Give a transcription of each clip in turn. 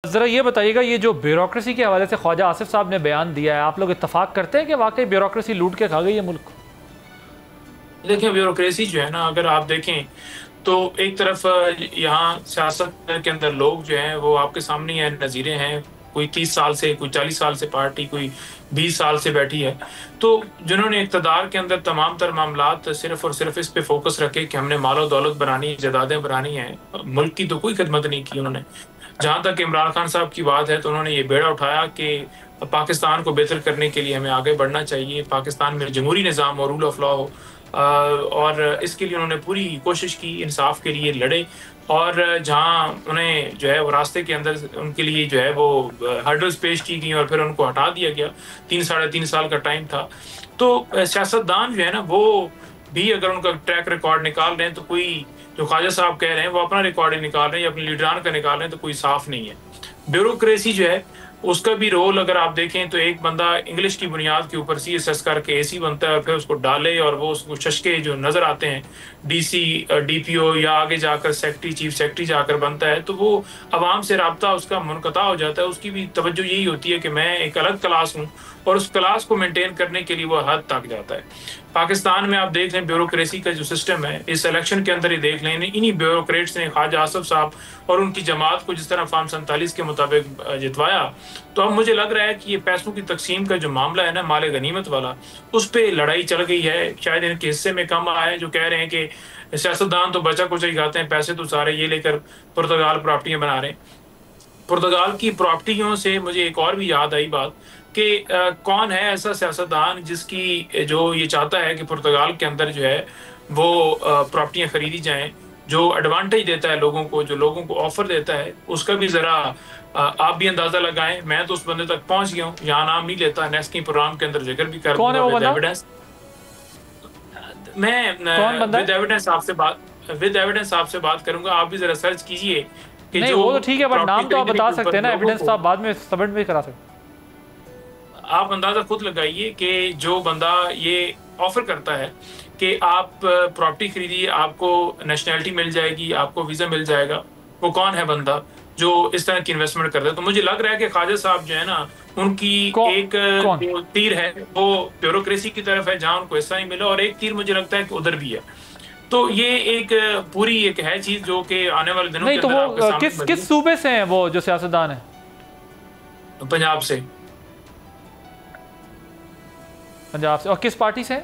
ज़रा ये बताइएगा, ये जो ब्यूरोक्रेसी के हवाले से ख्वाजा आसिफ साहब ने बयान दिया है, आप लोग इत्तफाक करते हैं कि वाकई ब्यूरोक्रेसी लूट के खा गई है मुल्क? देखें, ब्यूरोक्रेसी जो है ना, अगर आप देखें तो एक तरफ यहाँ सियासत के अंदर लोग जो हैं वो आपके सामने हैं, नज़ीरें हैं। कोई 30 साल से, कोई 40 साल से पार्टी, कोई 20 साल से बैठी है। तो जिन्होंने इक़्तिदार के अंदर तमाम तर मामलात सिर्फ और सिर्फ इस पे फोकस रखे कि हमने मालो दौलत बनानी, जदादें बनानी हैं, मुल्क की तो कोई खिदमत नहीं की उन्होंने। जहाँ तक इमरान खान साहब की बात है तो उन्होंने ये बेड़ा उठाया कि पाकिस्तान को बेहतर करने के लिए हमें आगे बढ़ना चाहिए, पाकिस्तान में जमहूरी निज़ाम और रूल ऑफ लॉ हो। और इसके लिए उन्होंने पूरी कोशिश की, इंसाफ के लिए लड़े। और जहाँ उन्हें जो है वो रास्ते के अंदर उनके लिए जो है वो हर्डल्स पेश की गई और फिर उनको हटा दिया गया। 3 साढ़े 3 साल का टाइम था। तो सियासतदान जो है ना, वो भी अगर उनका ट्रैक रिकॉर्ड निकाल रहे हैं तो कोई, जो ख्वाजा साहब कह रहे हैं वो अपना रिकॉर्ड ही निकाल रहे हैं या अपने लीडरान का निकाल रहे हैं, तो कोई साफ नहीं है। ब्यूरोक्रेसी जो है उसका भी रोल अगर आप देखें तो एक बंदा इंग्लिश की बुनियाद के ऊपर CSS करके AC बनता है और फिर उसको डाले और वो उसको शशके जो नजर आते हैं DC, DPO या आगे जाकर सेक्रेटरी, चीफ सेक्रेटरी जाकर बनता है, तो वो अवाम से रब्ता उसका मुनक़ता हो जाता है। उसकी भी तवज्जो यही होती है कि मैं एक अलग क्लास हूँ और उस क्लास को मेंटेन करने के लिए वो हद तक जाता है। पाकिस्तान में आप देख लें ब्यूरोक्रेसी का जो सिस्टम है, इस इलेक्शन के अंदर ही देख लें, इन्हीं ब्यूरोक्रेट्स ने ख्वाजा आसिफ साहब और उनकी जमात को जिस तरह फार्म 47 के मुताबिक जितवाया। तो अब मुझे लग रहा है कि ये पैसों की तकसीम का जो मामला है ना, माले गनीमत वाला, उस पर लड़ाई चल गई है। शायद इनके हिस्से में कम आया है, जो कह रहे हैं कि सियासतदान तो बचा कुचा ही खाते हैं, पैसे तो सारे ये लेकर पुर्तगाल प्रॉपर्टियां बना रहे हैं। पुर्तगाल की प्रॉपर्टियों से मुझे एक और भी याद आई बात कि कौन है ऐसा सियासतदान जिसकी जो ये चाहता है कि पुर्तगाल के अंदर जो है वो प्रॉपर्टियां खरीदी जाएं, जो एडवांटेज देता है लोगों को, जो लोगों को ऑफर देता है, उसका भी जरा आप भी अंदाजा लगाएं। मैं तो उस बंदे तक पहुंच गया हूँ, यहाँ नाम नहीं लेता, नेक्स्ट के प्रोग्राम के अंदर जिक्र भी कर दूंगा विद एविडेंस। मैं विद एविडेंस आपसे बात करूंगा, आप भी जरा सर्च कीजिए कि नहीं, जो वो तो ठीक है, बट नाम तो आप बता सकते हैं ना, एविडेंस तो आप बाद में सबमिट भी करा सकते हैं। आप अंदाजा खुद लगाइए कि जो बंदा ये ऑफर करता है कि आप प्रॉपर्टी खरीदिए, आपको नेशनैलिटी मिल जाएगी, आपको वीजा मिल जाएगा, वो कौन है बंदा जो इस तरह की इन्वेस्टमेंट करता है। तो मुझे लग रहा है कि ख्वाजा साहब जो है ना, उनकी एक जो तीर है वो ब्यूरोक्रेसी की तरफ है, जहां उनको हिस्सा नहीं मिला, और एक तीर मुझे लगता है कि उधर भी है। तो ये एक पूरी एक है चीज जो कि आने वाले दिनों नहीं, तो वो किस सूबे से हैं वो जो सियासतदान है? पंजाब से। पंजाब से। और किस पार्टी से?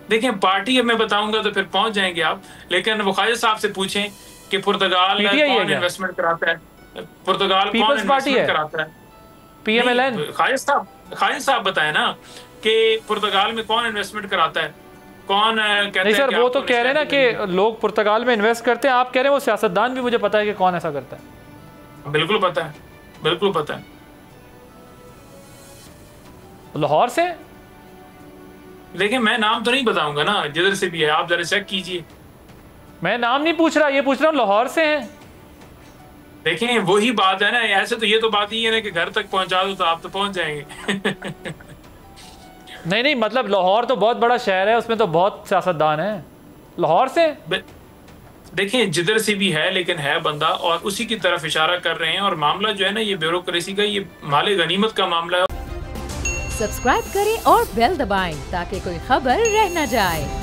देखें, पार्टी अब मैं बताऊंगा तो फिर पहुंच जाएंगे आप, लेकिन वो ख्वाजा साहब से पूछें कि पुर्तगाल कौन इन्वेस्टमेंट कराता है, पुर्तगाल कौन इन्वेस्टमेंट कराता है। PMLN। ख्वाजा साहब बताए ना कि पुर्तगाल में कौन इन्वेस्टमेंट कराता है, कौन कहते हैं। नहीं सर, वो तो कह रहे हैं ना कि लोग पुर्तगाल में इन्वेस्ट करते हैं, आप कह रहे हैं वो सियासतदान भी मुझे पता है कि कौन ऐसा करता है। बिल्कुल पता है, बिल्कुल पता है। लाहौर से? देखिए, मैं नाम तो नहीं बताऊंगा ना, जिधर से भी है आप जरा चेक कीजिए। मैं नाम नहीं पूछ रहा, ये पूछ रहा हूँ लाहौर से हैं। देखें, वही बात है ना, ऐसे तो ये तो बात ही है ना कि घर तक पहुंचा दो तो आप तो पहुंच जाएंगे। नहीं, मतलब लाहौर तो बहुत बड़ा शहर है, उसमें तो बहुत सियासतदान है। लाहौर से? देखें, जिधर से भी है, लेकिन है बंदा और उसी की तरफ इशारा कर रहे हैं। और मामला जो है ना, ये ब्यूरोक्रेसी का, ये माले गनीमत का मामला है। सब्सक्राइब करें और बेल दबाएं ताकि कोई खबर रह न जाए।